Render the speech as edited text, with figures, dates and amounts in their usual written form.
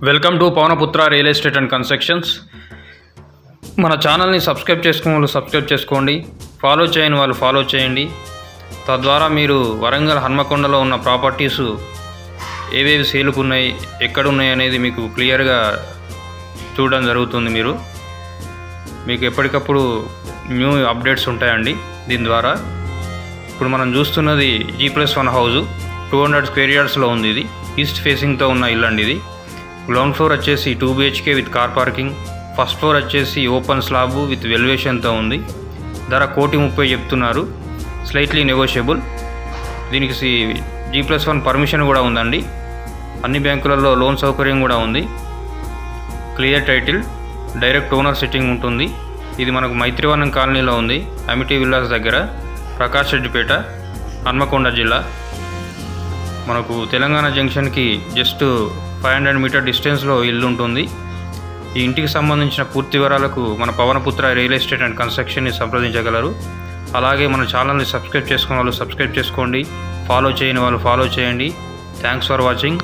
Welcome to Pawanputra real estate and constructions. మన ఛానల్ని subscribe చేసుకునే వాళ్ళు సబ్స్క్రైబ్ చేసుకోండి, ఫాలో చేయని వాళ్ళు ఫాలో చేయండి. తద్వారా మీరు వరంగల్ హన్మకొండలో ఉన్న ప్రాపర్టీస్ ఏవేవి సేల్కు ఉన్నాయి, ఎక్కడున్నాయి అనేది మీకు క్లియర్గా చూడడం జరుగుతుంది. మీకు ఎప్పటికప్పుడు న్యూ అప్డేట్స్ ఉంటాయండి దీని ద్వారా. ఇప్పుడు మనం చూస్తున్నది G+1 హౌజు, 200 స్క్వేర్ యార్డ్స్లో ఉంది. ఇది ఈస్ట్ ఫేసింగ్తో ఉన్న ఇల్లు అండి. ఇది గ్రౌండ్ ఫ్లోర్ వచ్చేసి 2 BHK with car parking, first floor వచ్చేసి ఓపెన్ స్లాబ్ విత్ వెల్యువేషన్తో ఉంది. ధర 1,30,00,000 చెప్తున్నారు, స్లైట్లీ నెగోషియబుల్. దీనికి G+1 పర్మిషన్ కూడా ఉందండి. అన్ని బ్యాంకులలో లోన్ సౌకర్యం కూడా ఉంది. Clear title, direct owner sitting ఉంటుంది. ఇది మనకు మైత్రివనం కాలనీలో ఉంది, అమిటీ విల్లాస్ దగ్గర, ప్రకాష్ రెడ్డిపేట, హన్మకొండ జిల్లా. మనకు తెలంగాణ జంక్షన్కి జస్ట్ 500 మీటర్ డిస్టెన్స్లో ఇల్లు ఉంటుంది. ఈ ఇంటికి సంబంధించిన పూర్తి వివరాలకు మన పవనపుత్ర రియల్ ఎస్టేట్ అండ్ కన్స్ట్రక్షన్ని సంప్రదించగలరు. అలాగే మన ఛానల్ని సబ్స్క్రైబ్ చేసుకునే వాళ్ళు సబ్స్క్రైబ్ చేసుకోండి, ఫాలో చేయని వాళ్ళు ఫాలో చేయండి. Thanks for watching.